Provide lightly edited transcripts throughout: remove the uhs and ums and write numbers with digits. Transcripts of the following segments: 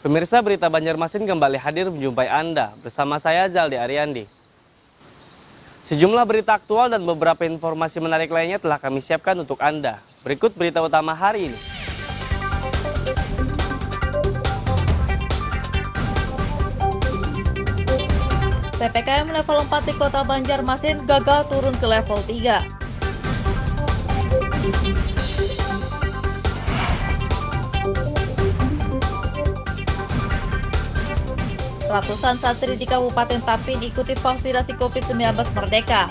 Pemirsa, berita Banjarmasin kembali hadir menjumpai Anda bersama saya Zaldi Ariandi. Sejumlah berita aktual dan beberapa informasi menarik lainnya telah kami siapkan untuk Anda. Berikut berita utama hari ini. PPKM level 4 di Kota Banjarmasin gagal turun ke level 3. Ratusan santri di Kabupaten Tapin ikuti vaksinasi COVID-19 Merdeka.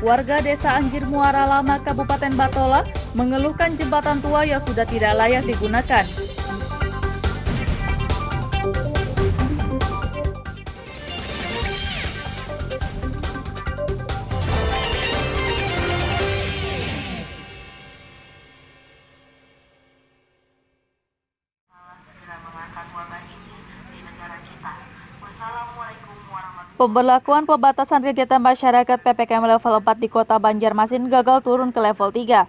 Warga Desa Anjir Muara Lama, Kabupaten Batola, mengeluhkan jembatan tua yang sudah tidak layak digunakan. Pemberlakuan pembatasan kegiatan masyarakat PPKM level 4 di Kota Banjarmasin gagal turun ke level 3.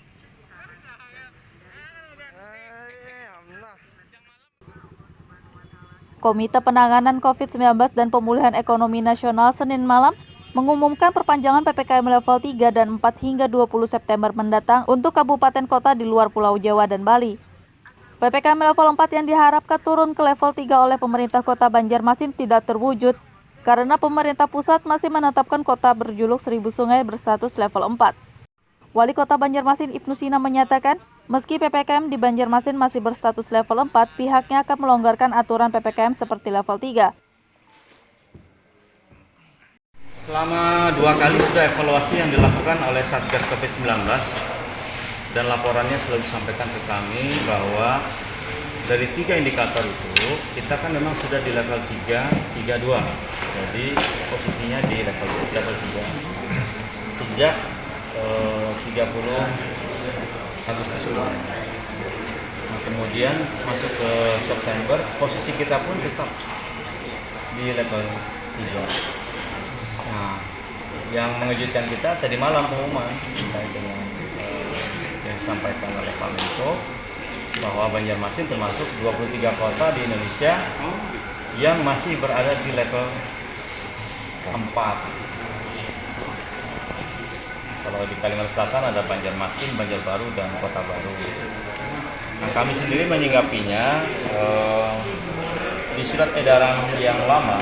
Komite Penanganan COVID-19 dan Pemulihan Ekonomi Nasional Senin malam mengumumkan perpanjangan PPKM level 3 dan 4 hingga 20 September mendatang untuk kabupaten kota di luar Pulau Jawa dan Bali. PPKM level 4 yang diharapkan turun ke level 3 oleh pemerintah Kota Banjarmasin tidak terwujud karena pemerintah pusat masih menetapkan kota berjuluk 1000 sungai berstatus level 4. Wali Kota Banjarmasin Ibnu Sina menyatakan, meski PPKM di Banjarmasin masih berstatus level 4, pihaknya akan melonggarkan aturan PPKM seperti level 3. Selama 2 kali sudah evaluasi yang dilakukan oleh Satgas COVID-19 dan laporannya selalu disampaikan ke kami bahwa dari 3 indikator itu kita kan memang sudah di level 3, 32. Jadi posisinya di level 3 sejak 30 Agustus lalu. Nah, kemudian masuk ke September, posisi kita pun tetap di level 3. Nah, yang mengejutkan kita tadi malam pengumuman terkait dengan yang disampaikan oleh Pak Menko bahwa Banjarmasin termasuk 23 kota di Indonesia yang masih berada di level 4. Kalau di Kalimantan Selatan ada Banjarmasin, Banjarbaru, dan Kota Baru. Nah, kami sendiri menyinggapinya di surat edaran yang lama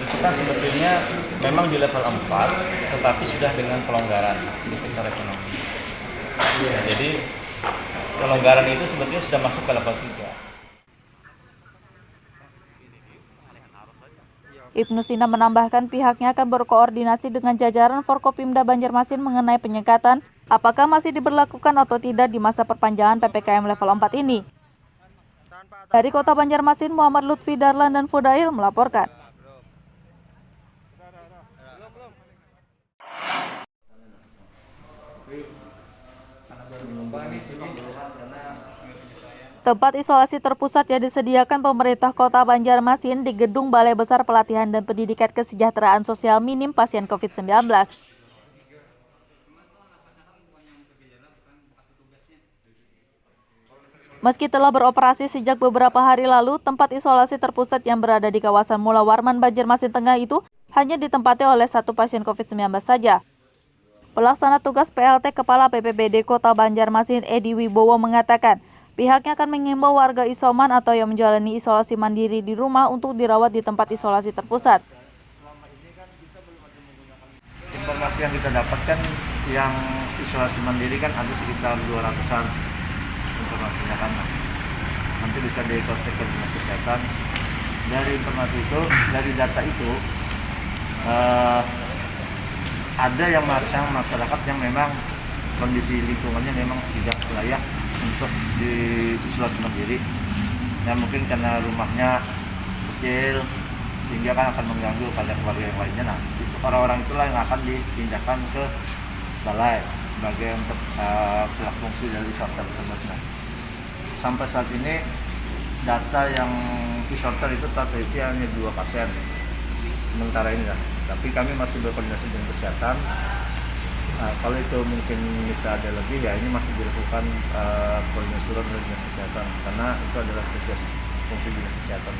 itu kan sebetulnya memang di level 4, tetapi sudah dengan pelonggaran di sektor ekonomi. Jadi pelonggaran itu sebetulnya sudah masuk ke level 3. Ibnu Sina menambahkan pihaknya akan berkoordinasi dengan jajaran Forkopimda Banjarmasin mengenai penyekatan apakah masih diberlakukan atau tidak di masa perpanjangan PPKM level 4 ini. Dari Kota Banjarmasin, Muhammad Lutfi Darlan dan Fudail melaporkan. Tempat isolasi terpusat yang disediakan pemerintah Kota Banjarmasin di Gedung Balai Besar Pelatihan dan Pendidikan Kesejahteraan Sosial Minim Pasien COVID-19. Meski telah beroperasi sejak beberapa hari lalu, tempat isolasi terpusat yang berada di kawasan Mula Warman, Banjarmasin Tengah itu hanya ditempati oleh 1 pasien COVID-19 saja. Pelaksana tugas PLT Kepala BPBD Kota Banjarmasin Edi Wibowo mengatakan, pihaknya akan mengimbau warga isoman atau yang menjalani isolasi mandiri di rumah untuk dirawat di tempat isolasi terpusat. Informasi yang kita dapatkan yang isolasi mandiri kan ada sekitar 200-an informasinya kan. Nanti bisa dikontak ke Dinas Kesehatan. Dari informasi itu, dari data itu ada yang masyarakat yang memang kondisi lingkungannya memang tidak layak untuk diisolasi mandiri. Ya mungkin karena rumahnya kecil sehingga kan akan mengganggu pada keluarga yang lainnya. Nah, orang-orang itulah yang akan dipindahkan ke balai sebagai untuk fungsi dari isoter tersebut. Nah, sampai saat ini data yang isoter itu terdeteksi hanya 2 pasien sementara ini lah. Tapi kami masih berkoordinasi dengan kesehatan. Nah, kalau itu mungkin bisa ada lebih, ya ini masih dilakukan koordinasi dengan dinas kesehatan, karena itu adalah tugas fungsi dinas kesehatan.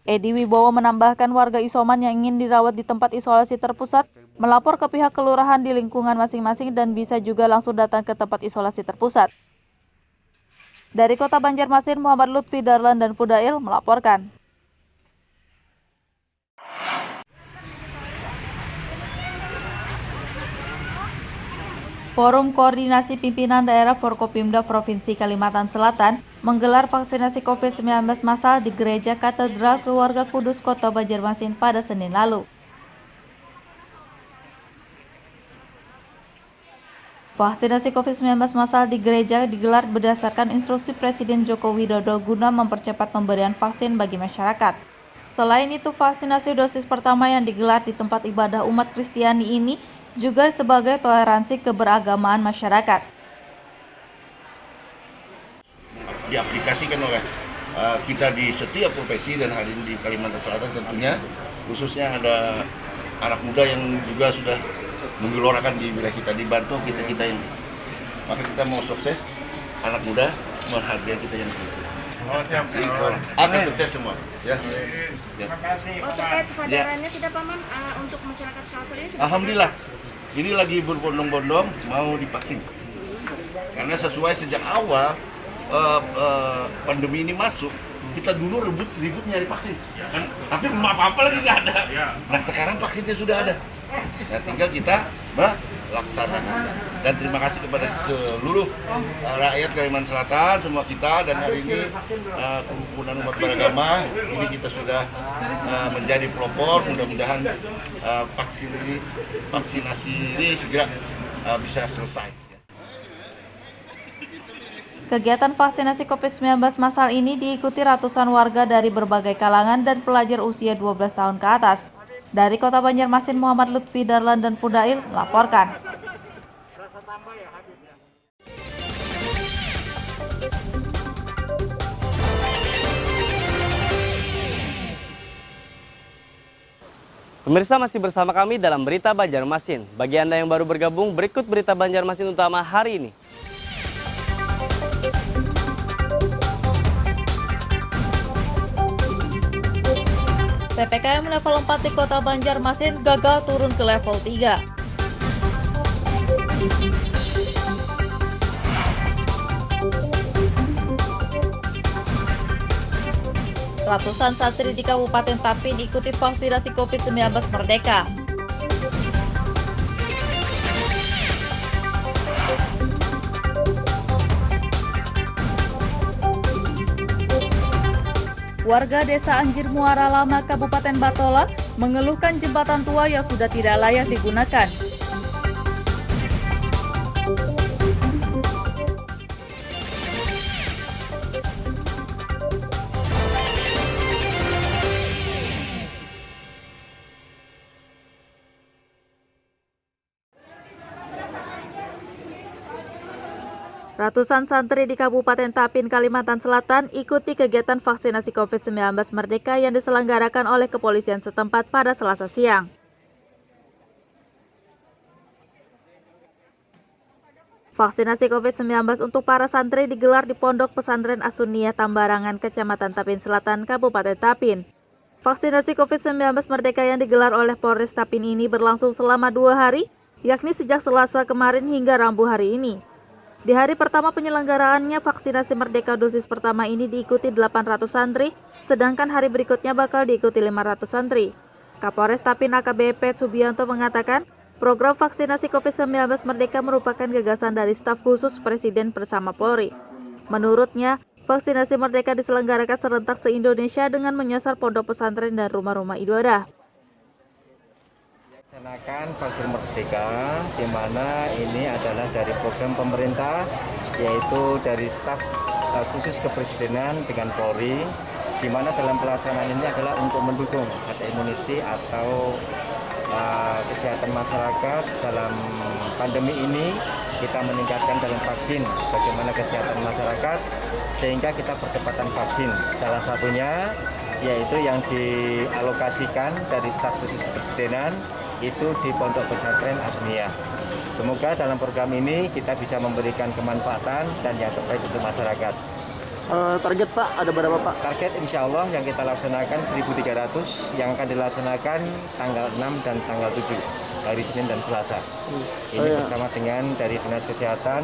Edi Wibowo menambahkan warga isoman yang ingin dirawat di tempat isolasi terpusat melapor ke pihak kelurahan di lingkungan masing-masing dan bisa juga langsung datang ke tempat isolasi terpusat. Dari Kota Banjarmasin, Muhammad Lutfi Darlan dan Fudail melaporkan. Forum Koordinasi Pimpinan Daerah Forkopimda Provinsi Kalimantan Selatan menggelar vaksinasi COVID-19 massal di Gereja Katedral Keluarga Kudus Kota Banjarmasin pada Senin lalu. Vaksinasi COVID-19 massal di gereja digelar berdasarkan instruksi Presiden Joko Widodo guna mempercepat pemberian vaksin bagi masyarakat. Selain itu, vaksinasi dosis pertama yang digelar di tempat ibadah umat Kristiani ini juga sebagai toleransi keberagamaan masyarakat. Diaplikasikan oleh kita di setiap provinsi dan hari ini di Kalimantan Selatan tentunya, khususnya ada anak muda yang juga sudah menggelorakan di wilayah kita, dibantu kita yang maka kita mau sukses, anak muda menghargai kita yang itu. Akan sukses semua. Ya. Terima kasih. Oh, terkait kesadarannya sudah Paman untuk masyarakat Kalsel ini? Alhamdulillah, ini lagi berbondong-bondong mau divaksin. Karena sesuai sejak awal pandemi ini masuk, kita dulu ribut nyari vaksin, kan? Tapi belum apa-apa lagi nggak ada. Nah sekarang vaksinnya sudah ada. Nah tinggal kita melaksanakan. Dan terima kasih kepada seluruh rakyat Kalimantan Selatan, semua kita, dan hari ini kerukunan umat beragama ini kita sudah menjadi pelopor. Mudah-mudahan vaksinasi ini segera bisa selesai. Kegiatan vaksinasi COVID-19 massal ini diikuti ratusan warga dari berbagai kalangan dan pelajar usia 12 tahun ke atas. Dari Kota Banjarmasin, Muhammad Lutfi Darlan dan Fudail melaporkan. Pemirsa masih bersama kami dalam Berita Banjarmasin. Bagi Anda yang baru bergabung, berikut Berita Banjarmasin utama hari ini. PPKM level 4 di Kota Banjarmasin gagal turun ke level 3. Ratusan santri di Kabupaten Tapin ikuti vaksinasi COVID-19 Merdeka. Warga Desa Anjir Muara Lama, Kabupaten Batola, mengeluhkan jembatan tua yang sudah tidak layak digunakan. Ratusan santri di Kabupaten Tapin, Kalimantan Selatan ikuti kegiatan vaksinasi COVID-19 Merdeka yang diselenggarakan oleh kepolisian setempat pada Selasa siang. Vaksinasi COVID-19 untuk para santri digelar di Pondok Pesantren Asunia Tambarangan, Kecamatan Tapin Selatan, Kabupaten Tapin. Vaksinasi COVID-19 Merdeka yang digelar oleh Polres Tapin ini berlangsung selama 2 hari, yakni sejak Selasa kemarin hingga Rabu hari ini. Di hari pertama penyelenggaraannya, vaksinasi Merdeka dosis pertama ini diikuti 800 santri, sedangkan hari berikutnya bakal diikuti 500 santri. Kapolres Tapin AKBP Subianto mengatakan, program vaksinasi COVID-19 Merdeka merupakan gagasan dari staf khusus Presiden bersama Polri. Menurutnya, vaksinasi Merdeka diselenggarakan serentak se-Indonesia dengan menyasar pondok pesantren dan rumah-rumah ibadah. Laksanakan vaksin Merdeka, di mana ini adalah dari program pemerintah, yaitu dari staf khusus kepresidenan dengan Polri, di mana dalam pelaksanaan ini adalah untuk mendukung herd immunity atau kesehatan masyarakat dalam pandemi ini. Kita meningkatkan dalam vaksin bagaimana kesehatan masyarakat sehingga kita percepatan vaksin. Salah satunya yaitu yang dialokasikan dari staf khusus kepresidenan itu di Pondok Pesantren Asmiyah. Semoga dalam program ini kita bisa memberikan kemanfaatan dan yang terbaik untuk masyarakat. Target Pak, ada berapa Pak? Target insya Allah yang kita laksanakan 1.300 yang akan dilaksanakan tanggal 6 dan tanggal 7, hari Senin dan Selasa. Ini bersama dengan dari Dinas Kesehatan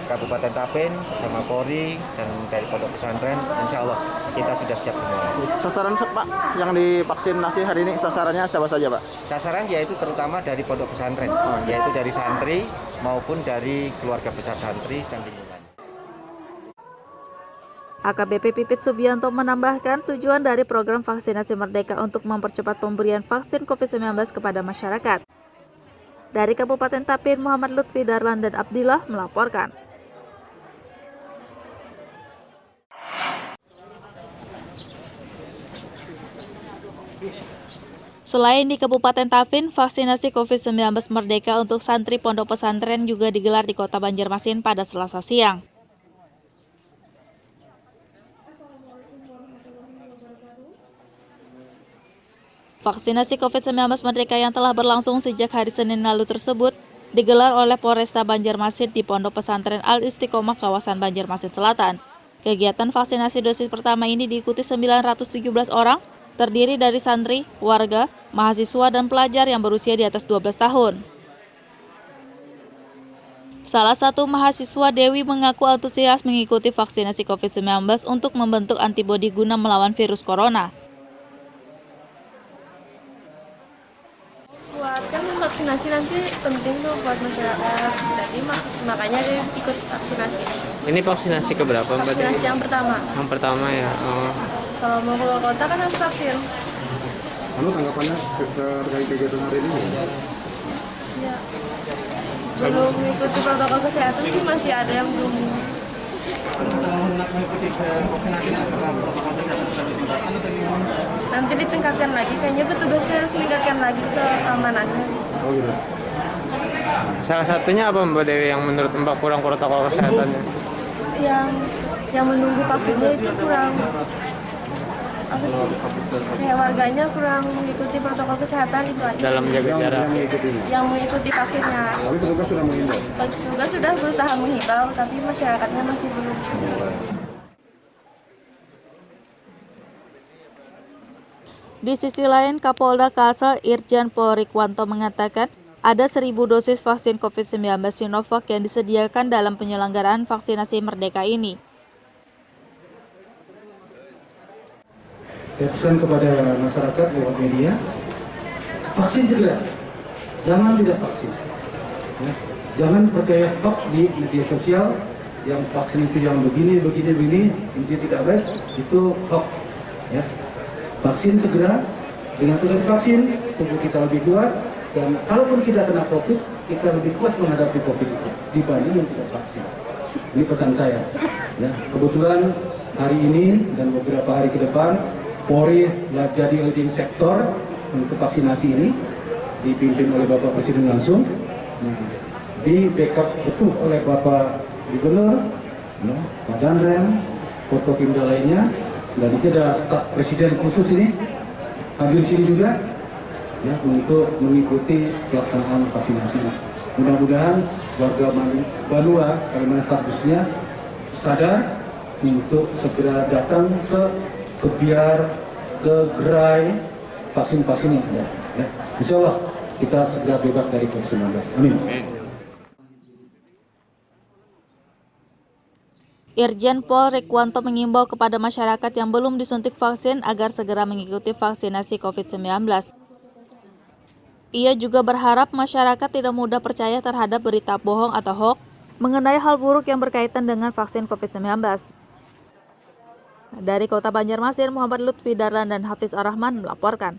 Kabupaten Tapin, bersama Polri, dan dari Pondok Pesantren, insya Allah kita sudah siap semua. Sasaran Pak yang divaksinasi hari ini, sasarannya siapa saja Pak? Sasaran yaitu terutama dari Pondok Pesantren, yaitu dari santri maupun dari keluarga besar santri dan lingkungan. AKBP Pipit Subianto menambahkan tujuan dari program vaksinasi Merdeka untuk mempercepat pemberian vaksin COVID-19 kepada masyarakat. Dari Kabupaten Tapin, Muhammad Lutfi Darlan dan Abdillah melaporkan. Selain di Kabupaten Tapin, vaksinasi COVID-19 Merdeka untuk santri pondok pesantren juga digelar di Kota Banjarmasin pada Selasa siang. Vaksinasi COVID-19 Merdeka yang telah berlangsung sejak hari Senin lalu tersebut digelar oleh Polresta Banjarmasin di Pondok Pesantren Al-Istiqomah kawasan Banjarmasin Selatan. Kegiatan vaksinasi dosis pertama ini diikuti 917 orang, terdiri dari santri, warga, mahasiswa, dan pelajar yang berusia di atas 12 tahun. Salah satu mahasiswa Dewi mengaku antusias mengikuti vaksinasi COVID-19 untuk membentuk antibodi guna melawan virus corona. Kan vaksinasi nanti penting tuh buat masyarakat, jadi makanya dia ikut vaksinasi. Ini vaksinasi keberapa Mbak? Vaksinasi yang pertama. Yang pertama ya. Kalau mau keluar kota kan harus vaksin. Kamu tanggapannya terkait kegiatan hari ini? Ya, belum mengikuti protokol kesehatan sih, masih ada yang belum. Nanti ditingkatkan lagi, kayaknya petugasnya harus meningkatkan lagi keamanannya. Oh gitu. Salah satunya apa Mbak Dewi yang menurut Mbak kurang protokol kesehatannya? Yang menunggu vaksinnya itu kurang, apa sih? Kayak warganya kurang mengikuti protokol kesehatan itu aja. Dalam menjaga jarak. Yang mengikuti vaksinnya. Tapi petugas sudah menghimbau. Petugas sudah berusaha menghimbau, tapi masyarakatnya masih belum. Di sisi lain, Kapolda Kalsel Irjen Pol Rikwanto mengatakan ada 1.000 dosis vaksin COVID-19 Sinovac yang disediakan dalam penyelenggaraan vaksinasi Merdeka ini. Saya pesan kepada masyarakat lewat media, vaksin segera, jangan tidak vaksin. Ya. Jangan percaya hoax di media sosial yang vaksin itu yang begini, ini tidak baik, itu hoax. Ya. Vaksin segera, dengan sudah divaksin, tubuh kita lebih kuat, dan kalaupun kita kena COVID, kita lebih kuat menghadapi COVID itu dibanding yang tidak vaksin. Ini pesan saya. Ya. Kebetulan hari ini dan beberapa hari ke depan, Polri jadi leading sektor untuk vaksinasi ini, dipimpin oleh Bapak Presiden langsung, di backup betul oleh Bapak Gubernur, Pak Danrem, Forkopimda lainnya, dan di sini ada staf Presiden khusus ini hadir sini juga, ya, untuk mengikuti pelaksanaan vaksinasi. Mudah-mudahan warga Banua, Kalimantan statusnya sadar untuk segera datang ke Biar, ke gerai vaksin-vaksin yang ada. Ya. Insya Allah kita segera bebas dari COVID-19. Amin. Irjen Pol Rikwanto mengimbau kepada masyarakat yang belum disuntik vaksin agar segera mengikuti vaksinasi COVID-19. Ia juga berharap masyarakat tidak mudah percaya terhadap berita bohong atau hoax mengenai hal buruk yang berkaitan dengan vaksin COVID-19. Dari Kota Banjarmasin, Muhammad Lutfi Darlan dan Hafiz Ar-Rahman melaporkan.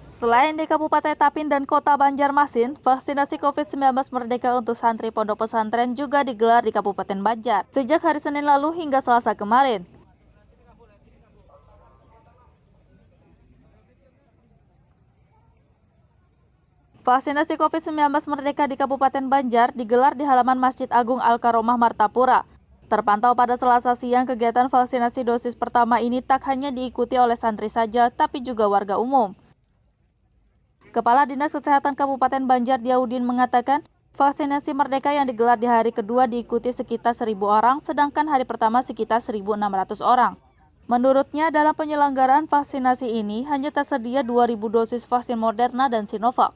Selain di Kabupaten Tapin dan Kota Banjarmasin, vaksinasi COVID-19 Merdeka untuk santri pondok pesantren juga digelar di Kabupaten Banjar sejak hari Senin lalu hingga Selasa kemarin. Vaksinasi COVID-19 Merdeka di Kabupaten Banjar digelar di halaman Masjid Agung Al-Karomah Martapura. Terpantau pada Selasa siang, kegiatan vaksinasi dosis pertama ini tak hanya diikuti oleh santri saja, tapi juga warga umum. Kepala Dinas Kesehatan Kabupaten Banjar Diaudin mengatakan, vaksinasi Merdeka yang digelar di hari kedua diikuti sekitar 1.000 orang, sedangkan hari pertama sekitar 1.600 orang. Menurutnya, dalam penyelenggaraan vaksinasi ini hanya tersedia 2.000 dosis vaksin Moderna dan Sinovac.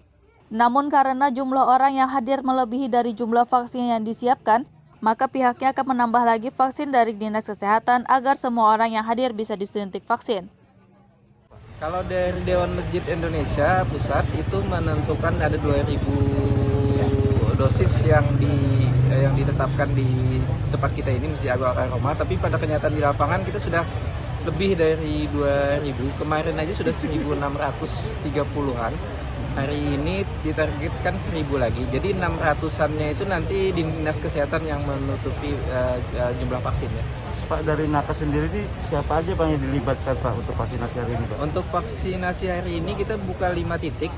Namun karena jumlah orang yang hadir melebihi dari jumlah vaksin yang disiapkan, maka pihaknya akan menambah lagi vaksin dari Dinas Kesehatan agar semua orang yang hadir bisa disuntik vaksin. Kalau dari Dewan Masjid Indonesia Pusat itu menentukan ada 2.000 dosis yang ditetapkan di tempat kita ini, Masjid Agung Al-Karomah, tapi pada kenyataan di lapangan kita sudah lebih dari 2.000. Kemarin aja sudah 1.630-an. Hari ini ditargetkan 1.000 lagi. Jadi 600-annya itu nanti di Dinas Kesehatan yang menutupi jumlah vaksinnya. Pak, dari nakes sendiri ini siapa aja Pak yang dilibatkan Pak untuk vaksinasi hari ini Pak? Untuk vaksinasi hari ini kita buka 5 titik,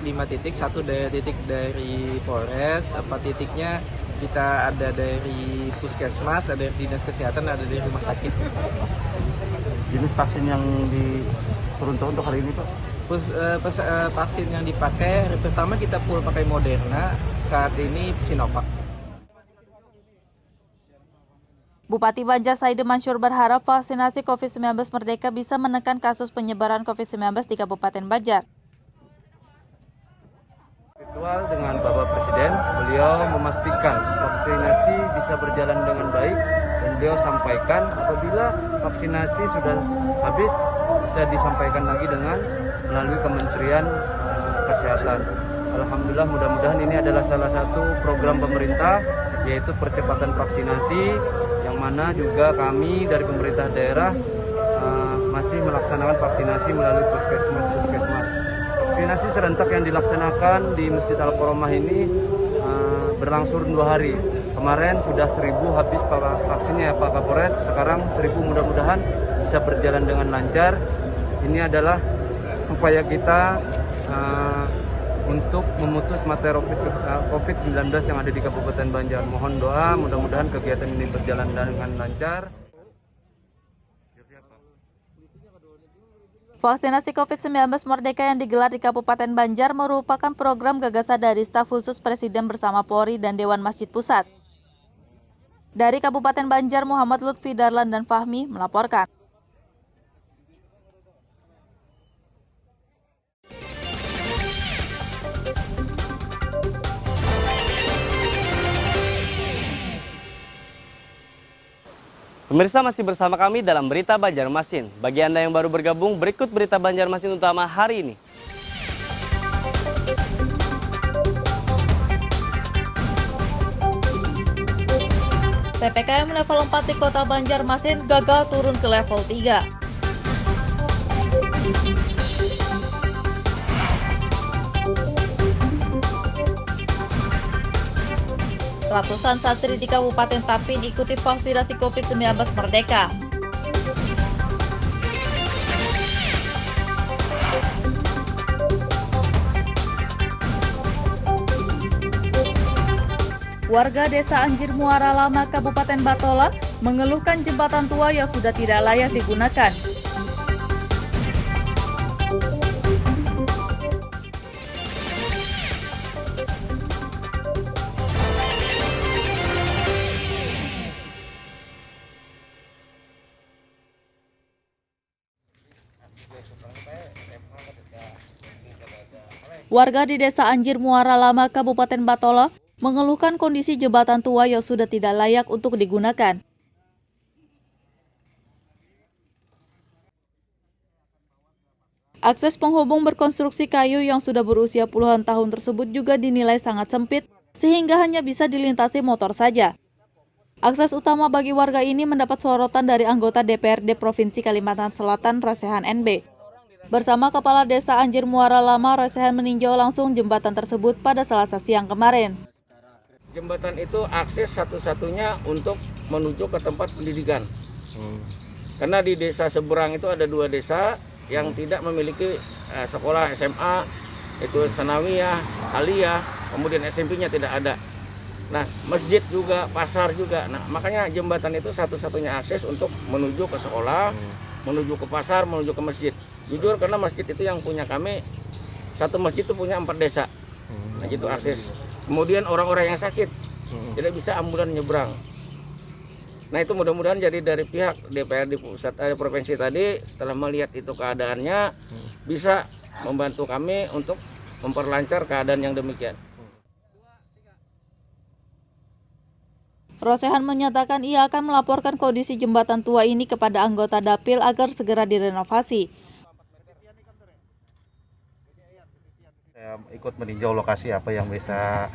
satu titik dari Polres, 4 titiknya kita ada dari Puskesmas, ada dari Dinas Kesehatan, ada dari rumah sakit. Jenis vaksin yang diperuntukkan untuk hari ini Pak? Vaksin yang dipakai, hari pertama kita full pakai Moderna, saat ini Sinovac. Bupati Banjar Saide Mansur berharap vaksinasi COVID-19 Merdeka bisa menekan kasus penyebaran COVID-19 di Kabupaten Banjar. Virtual dengan Bapak Presiden, beliau memastikan vaksinasi bisa berjalan dengan baik dan beliau sampaikan apabila vaksinasi sudah habis bisa disampaikan lagi dengan melalui Kementerian Kesehatan. Alhamdulillah, mudah-mudahan ini adalah salah satu program pemerintah yaitu percepatan vaksinasi yang mana juga kami dari pemerintah daerah masih melaksanakan vaksinasi melalui puskesmas. Vaksinasi serentak yang dilaksanakan di Masjid Al-Karomah ini berlangsung 2 hari. Kemarin sudah 1.000 habis vaksinnya ya Pak Kapolres, sekarang 1.000 mudah-mudahan bisa berjalan dengan lancar. Ini adalah upaya kita untuk memutus mata COVID-19 yang ada di Kabupaten Banjar. Mohon doa, mudah-mudahan kegiatan ini berjalan dengan lancar. Vaksinasi COVID-19 Merdeka yang digelar di Kabupaten Banjar merupakan program gagasan dari staf khusus Presiden bersama Polri dan Dewan Masjid Pusat. Dari Kabupaten Banjar, Muhammad Lutfi Darlan dan Fahmi melaporkan. Pemirsa, masih bersama kami dalam Berita Banjarmasin. Bagi Anda yang baru bergabung, berikut Berita Banjarmasin utama hari ini. PPKM level 4 di Kota Banjarmasin gagal turun ke level 3. Ratusan santri di Kabupaten Tapin ikuti vaksinasi COVID-19 Merdeka. Warga Desa Anjir Muara Lama, Kabupaten Batola, mengeluhkan jembatan tua yang sudah tidak layak digunakan. Warga di Desa Anjir Muara Lama, Kabupaten Batola, mengeluhkan kondisi jembatan tua yang sudah tidak layak untuk digunakan. Akses penghubung berkonstruksi kayu yang sudah berusia puluhan tahun tersebut juga dinilai sangat sempit, sehingga hanya bisa dilintasi motor saja. Akses utama bagi warga ini mendapat sorotan dari anggota DPRD Provinsi Kalimantan Selatan, Rosehan NB. Bersama Kepala Desa Anjir Muara Lama, Rosehan meninjau langsung jembatan tersebut pada Selasa siang kemarin. Jembatan itu akses satu-satunya untuk menuju ke tempat pendidikan. Karena di desa seberang itu ada 2 desa yang tidak memiliki sekolah SMA, itu Sanawiyah, Aliyah. kemudian SMP-nya tidak ada. Nah, masjid juga, pasar juga. Nah, makanya jembatan itu satu-satunya akses untuk menuju ke sekolah, menuju ke pasar, menuju ke masjid. Jujur karena masjid itu yang punya kami, satu masjid itu punya 4 desa. Nah, gitu akses. Kemudian orang-orang yang sakit tidak bisa ambulan nyebrang. Nah, itu mudah-mudahan jadi dari pihak DPRD pusat provinsi tadi setelah melihat itu keadaannya bisa membantu kami untuk memperlancar keadaan yang demikian. Rosehan menyatakan ia akan melaporkan kondisi jembatan tua ini kepada anggota Dapil agar segera direnovasi. Saya ikut meninjau lokasi apa yang bisa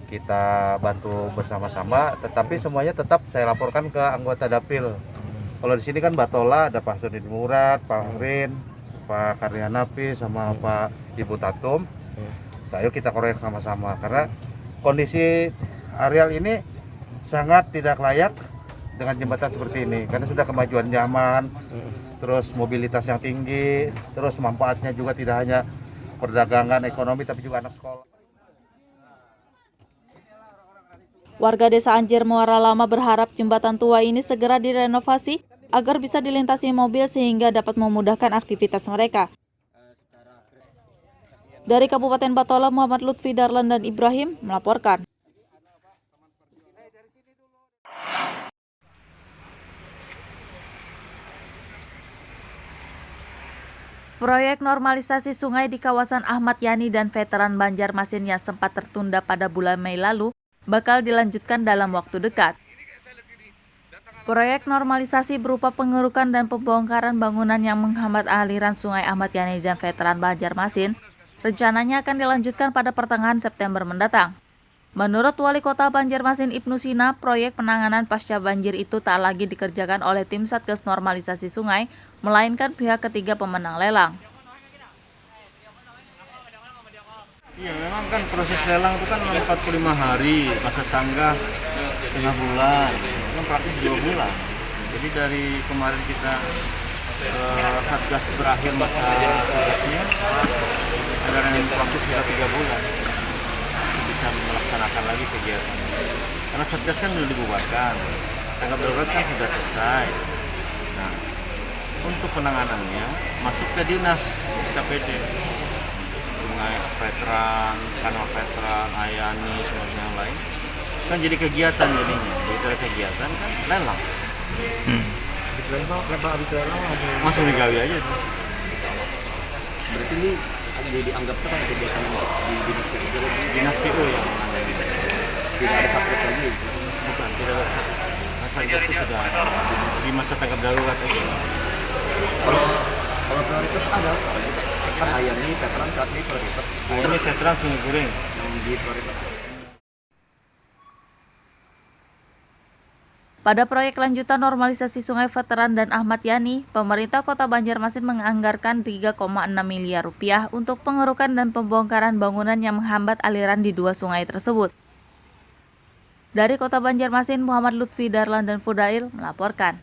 kita bantu bersama-sama, tetapi semuanya tetap saya laporkan ke anggota Dapil. Kalau di sini kan Batola ada Pak Sudin Murad, Pak Rin, Pak Karyanapi, sama Pak Ibu Tatum. Ayo kita korek sama-sama karena kondisi areal ini sangat tidak layak dengan jembatan seperti ini karena sudah kemajuan zaman, terus mobilitas yang tinggi, terus manfaatnya juga tidak hanya perdagangan, ekonomi, tapi juga anak sekolah. Warga Desa Anjir Muara Lama berharap jembatan tua ini segera direnovasi agar bisa dilintasi mobil sehingga dapat memudahkan aktivitas mereka. Dari Kabupaten Batola, Muhammad Lutfi Darlan dan Ibrahim melaporkan. Proyek normalisasi sungai di kawasan Ahmad Yani dan Veteran Banjarmasin yang sempat tertunda pada bulan Mei lalu bakal dilanjutkan dalam waktu dekat. Proyek normalisasi berupa pengerukan dan pembongkaran bangunan yang menghambat aliran sungai Ahmad Yani dan Veteran Banjarmasin rencananya akan dilanjutkan pada pertengahan September mendatang. Menurut Wali Kota Banjarmasin Ibnu Sina, proyek penanganan pasca banjir itu tak lagi dikerjakan oleh tim Satgas Normalisasi Sungai, melainkan pihak ketiga pemenang lelang. Iya, memang kan proses lelang itu kan 45 hari, masa sanggah setengah bulan, kan praktis 2 bulan. Jadi dari kemarin kita Satgas berakhir masa tugasnya, ada yang proses sudah 3 bulan. Bisa melaksanakan lagi kegiatan. Karena Satgas kan sudah dibubarkan, tanggap darurat kan sudah selesai. Nah, untuk penanganannya masuk ke dinas SKPD, Sungai Veteran, Kanal Veteran, Ayani, semuanya yang lain. Kan jadi kegiatan jadinya, dari kegiatan kan lelang. Langsung digawi aja. Berarti ini dianggap kan kegiatan di dinas PU yang tidak ada satgas lagi. Bukan, tidak ada satgas itu sudah di masa tanggap darurat aja. Kalau prioritas ada kan Ayani Veteran saat ini prioritas. Ini Veteran Sungai Kuring yang di prioritas. Pada proyek lanjutan normalisasi Sungai Veteran dan Ahmad Yani, pemerintah Kota Banjarmasin menganggarkan 3,6 miliar rupiah untuk pengerukan dan pembongkaran bangunan yang menghambat aliran di 2 sungai tersebut. Dari Kota Banjarmasin, Muhammad Lutfi Darlan dan Fudail melaporkan.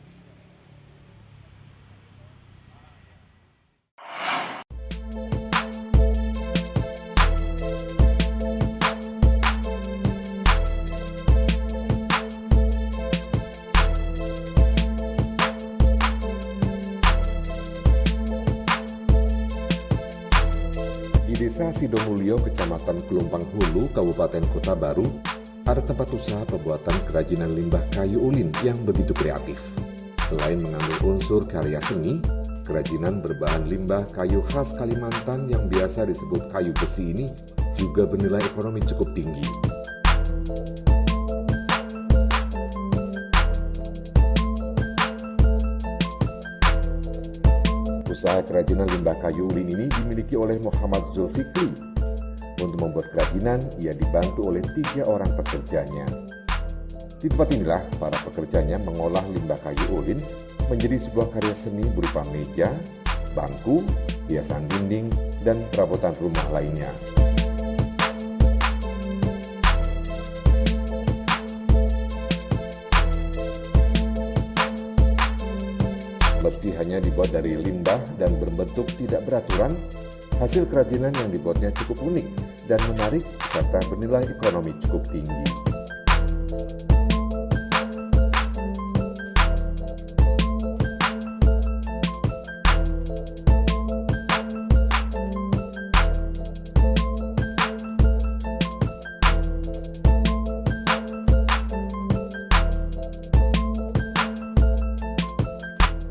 Di Desa Sidomulyo, Kecamatan Kelumpang Hulu, Kabupaten Kota Baru, ada tempat usaha pembuatan kerajinan limbah kayu ulin yang begitu kreatif. Selain mengambil unsur karya seni, kerajinan berbahan limbah kayu khas Kalimantan yang biasa disebut kayu besi ini juga bernilai ekonomi cukup tinggi. Usaha kerajinan limbah kayu ulin ini dimiliki oleh Muhammad Zulfikri. Untuk membuat kerajinan, ia dibantu oleh 3 orang pekerjanya. Di tempat inilah para pekerjanya mengolah limbah kayu ulin menjadi sebuah karya seni berupa meja, bangku, hiasan dinding, dan perabotan rumah lainnya. Meski hanya dibuat dari limbah dan berbentuk tidak beraturan, hasil kerajinan yang dibuatnya cukup unik dan menarik serta bernilai ekonomi cukup tinggi.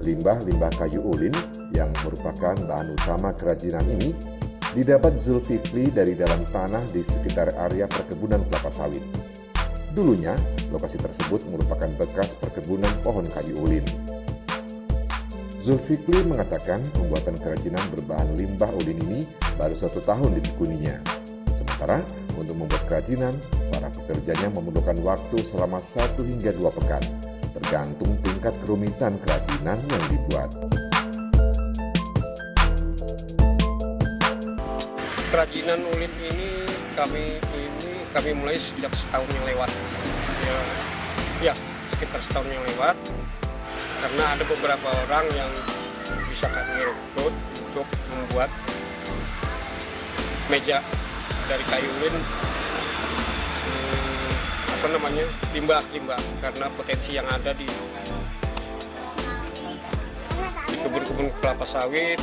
Limbah-limbah kayu ulin yang merupakan bahan utama kerajinan ini didapat Zulfikli dari dalam tanah di sekitar area perkebunan kelapa sawit. Dulunya, lokasi tersebut merupakan bekas perkebunan pohon kayu ulin. Zulfikli mengatakan pembuatan kerajinan berbahan limbah ulin ini baru 1 tahun ditekuninya. Sementara untuk membuat kerajinan, para pekerjanya memerlukan waktu selama 1 hingga 2 pekan, tergantung tingkat kerumitan kerajinan yang dibuat. Kerajinan ulin ini kami mulai sejak setahun yang lewat. Ya, sekitar setahun yang lewat. Karena ada beberapa orang yang bisa kami rekrut untuk membuat meja dari kayu ulin, limbah, karena potensi yang ada di kebun-kebun kelapa sawit.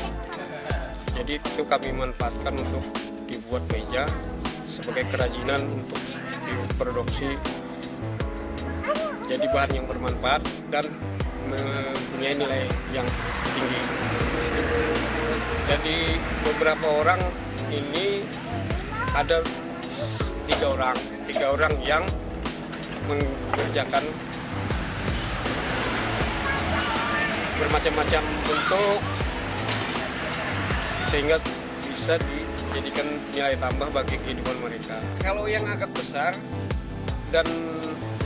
Jadi itu kami manfaatkan untuk dibuat meja sebagai kerajinan untuk diproduksi, jadi bahan yang bermanfaat dan mempunyai nilai yang tinggi. Jadi beberapa orang ini ada tiga orang yang mengerjakan bermacam-macam bentuk sehingga bisa dijadikan nilai tambah bagi kehidupan mereka. Kalau yang agak besar dan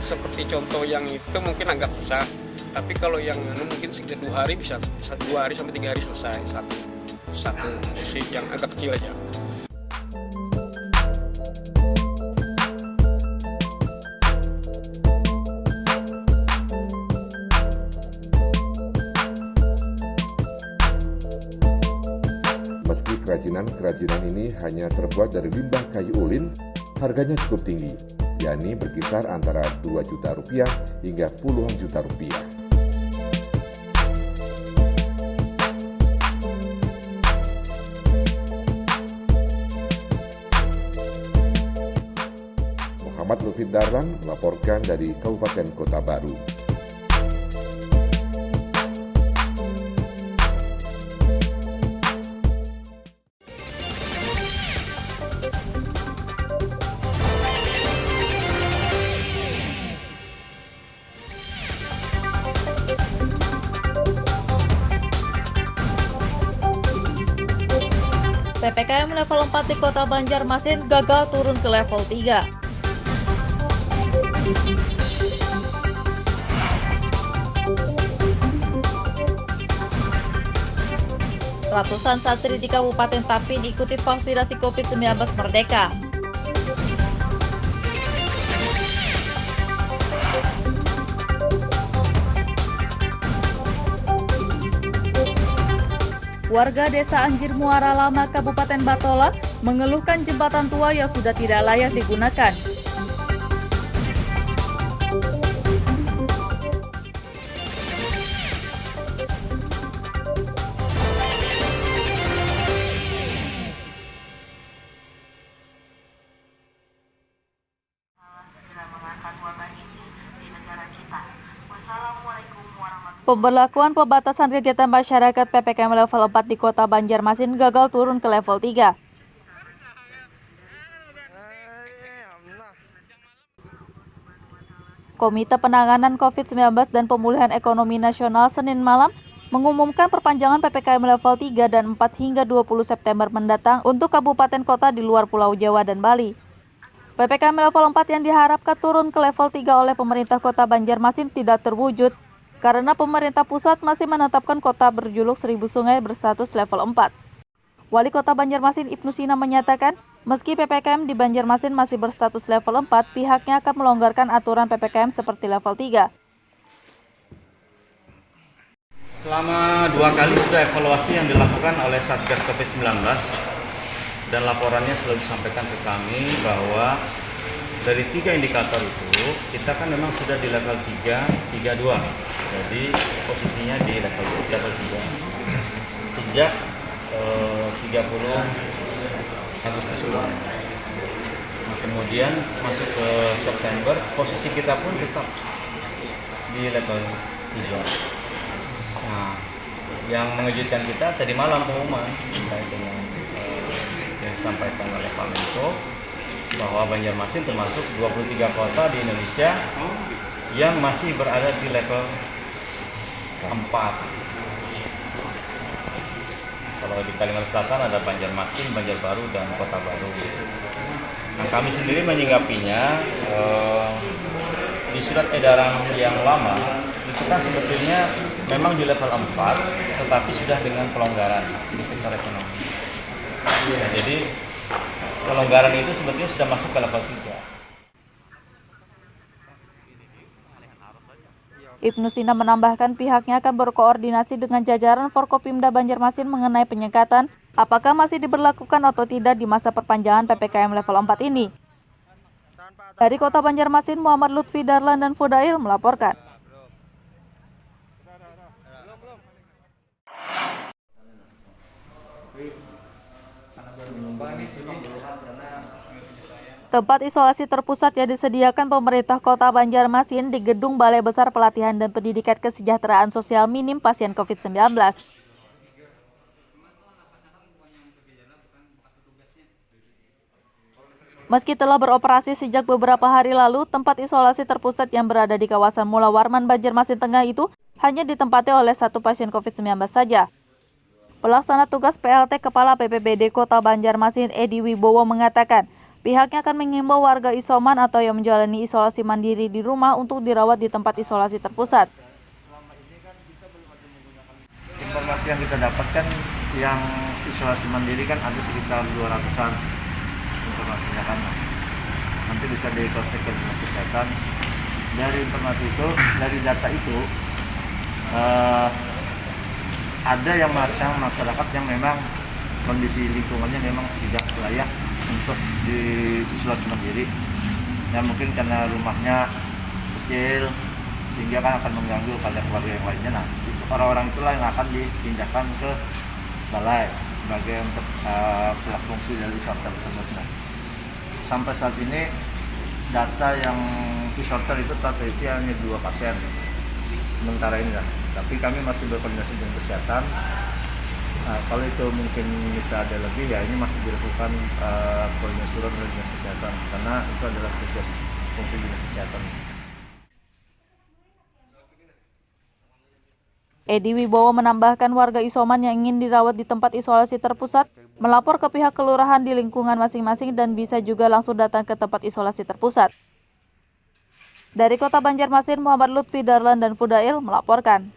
seperti contoh yang itu mungkin agak susah, tapi kalau yang mungkin sekitar 2 hari bisa 2 hari sampai 3 hari selesai satu musik yang agak kecil aja. Meski kerajinan ini hanya terbuat dari limbah kayu ulin, harganya cukup tinggi, yakni berkisar antara 2 juta rupiah hingga puluhan juta rupiah. Muhammad Lufid Darlan melaporkan dari Kabupaten Kota Baru. PPKM level 4 di Kota Banjarmasin gagal turun ke level 3. Ratusan santri di Kabupaten Tapin ikuti vaksinasi COVID-19 Merdeka. Warga Desa Anjir Muara Lama, Kabupaten Batola, mengeluhkan jembatan tua yang sudah tidak layak digunakan. Pemberlakuan pembatasan kegiatan masyarakat PPKM level 4 di Kota Banjarmasin gagal turun ke level 3. Komite Penanganan COVID-19 dan Pemulihan Ekonomi Nasional Senin malam mengumumkan perpanjangan PPKM level 3 dan 4 hingga 20 September mendatang untuk kabupaten kota di luar Pulau Jawa dan Bali. PPKM level 4 yang diharapkan turun ke level 3 oleh pemerintah Kota Banjarmasin tidak terwujud karena pemerintah pusat masih menetapkan kota berjuluk 1000 sungai berstatus level 4. Wali Kota Banjarmasin Ibnu Sina menyatakan, meski PPKM di Banjarmasin masih berstatus level 4, pihaknya akan melonggarkan aturan PPKM seperti level 3. Selama 2 kali sudah evaluasi yang dilakukan oleh Satgas COVID-19 dan laporannya selalu disampaikan ke kami bahwa dari 3 indikator itu kita kan memang sudah di level 3, 32. Jadi posisinya di level 3 sejak 30 Agustus lalu. Nah, kemudian masuk ke September, posisi kita pun tetap di level 3. Nah, yang mengejutkan kita tadi malam pengumuman terkait dengan yang disampaikan oleh Pak Menko bahwa Banjarmasin termasuk 23 kota di Indonesia yang masih berada di level 4. Kalau di Kalimantan Selatan ada Banjarmasin, Banjarbaru, dan Kota Baru. Nah, kami sendiri menyinggapinya di surat edaran yang lama itu kan sebetulnya memang di level 4, tetapi sudah dengan pelonggaran di sektor ekonomi. Nah, jadi pelonggaran itu sebetulnya sudah masuk ke level 3. Ibnu Sina menambahkan pihaknya akan berkoordinasi dengan jajaran Forkopimda Banjarmasin mengenai penyekatan apakah masih diberlakukan atau tidak di masa perpanjangan PPKM level 4 ini. Dari Kota Banjarmasin, Muhammad Lutfi Darlan dan Fudail melaporkan. Tempat isolasi terpusat yang disediakan pemerintah Kota Banjarmasin di Gedung Balai Besar Pelatihan dan Pendidikan Kesejahteraan Sosial Minim Pasien COVID-19. Meski telah beroperasi sejak beberapa hari lalu, tempat isolasi terpusat yang berada di kawasan Mula Warman, Banjarmasin Tengah itu hanya ditempati oleh 1 pasien COVID-19 saja. Pelaksana tugas PLT Kepala BPBD Kota Banjarmasin Edi Wibowo mengatakan, pihaknya akan mengimbau warga isoman atau yang menjalani isolasi mandiri di rumah untuk dirawat di tempat isolasi terpusat. Informasi yang kita dapatkan yang isolasi mandiri kan ada sekitar 200-an informasinya kan. Nanti bisa dikontak ke Dinas Kesehatan. Dari informasi itu, dari data itu ada yang masyarakat yang memang kondisi lingkungannya memang tidak layak untuk diisolasi mandiri. Ya mungkin karena rumahnya kecil sehingga kan akan mengganggu pada keluarga yang lainnya. Nah, orang-orang itulah yang akan dipindahkan ke balai sebagai untuk fungsi dari isolter tersebut. Nah, sampai saat ini data yang isolter itu terdeteksi hanya 2 pasien sementara ini lah. Tapi kami masih berkoordinasi dengan kesehatan. Nah, kalau itu mungkin bisa ada lebih, ya ini masih dilakukan koordinasi oleh Dinas Kesehatan karena itu adalah tugas fungsi Dinas Kesehatan. Edi Wibowo menambahkan warga isoman yang ingin dirawat di tempat isolasi terpusat melapor ke pihak kelurahan di lingkungan masing-masing dan bisa juga langsung datang ke tempat isolasi terpusat. Dari Kota Banjarmasin, Muhammad Lutfi Darlan dan Fudail melaporkan.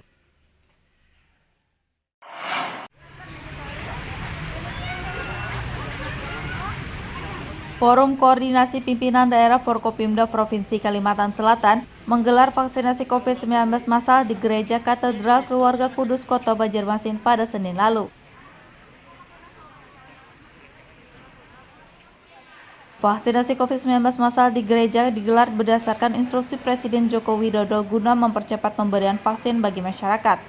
Forum Koordinasi Pimpinan Daerah Forkopimda Provinsi Kalimantan Selatan menggelar vaksinasi COVID-19 massal di Gereja Katedral Keluarga Kudus Kota Banjarmasin pada Senin lalu. Vaksinasi COVID-19 massal di gereja digelar berdasarkan instruksi Presiden Joko Widodo guna mempercepat pemberian vaksin bagi masyarakat.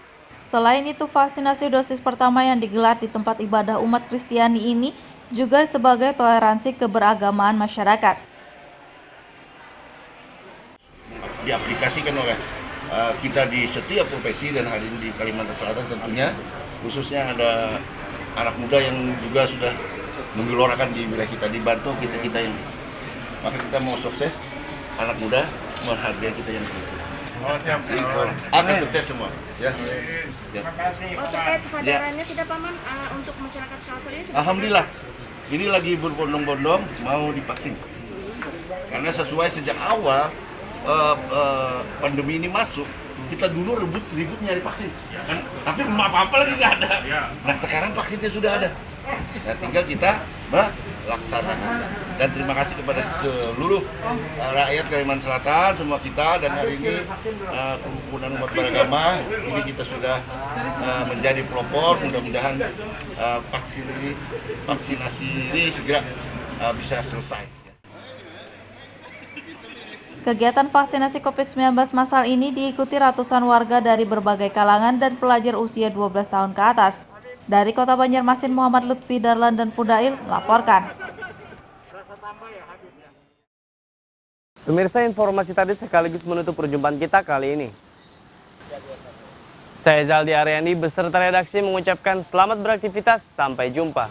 Selain itu, vaksinasi dosis pertama yang digelar di tempat ibadah umat Kristiani ini juga sebagai toleransi keberagamaan masyarakat. Diaplikasikan oleh kita di setiap provinsi dan hari ini di Kalimantan Selatan tentunya, khususnya ada anak muda yang juga sudah menggelorakan di wilayah kita, dibantu kita yang maka kita mau sukses, anak muda menghargai kita yang begitu. Akan sukses semua. Ya. Terima kasih. Terkait kesadarannya tidak Paman untuk masyarakat Kalsel ini? Alhamdulillah, ini lagi berbondong-bondong mau divaksin. Karena sesuai sejak awal pandemi ini masuk, kita dulu ribut nyari vaksin, kan? Tapi belum apa-apa lagi nggak ada. Nah sekarang vaksinnya sudah ada. Nah tinggal kita laksanakan. Dan terima kasih kepada seluruh rakyat Kalimantan Selatan, semua kita, dan hari ini kerukunan umat beragama ini kita sudah menjadi pelopor. Mudah-mudahan vaksinasi ini segera bisa selesai. Kegiatan vaksinasi COVID-19 massal ini diikuti ratusan warga dari berbagai kalangan dan pelajar usia 12 tahun ke atas. Dari Kota Banjarmasin, Muhammad Lutfi Darlan dan Fudail melaporkan. Pemirsa, informasi tadi sekaligus menutup perjumpaan kita kali ini. Saya Zaldi Aryandi beserta redaksi mengucapkan selamat beraktivitas, sampai jumpa.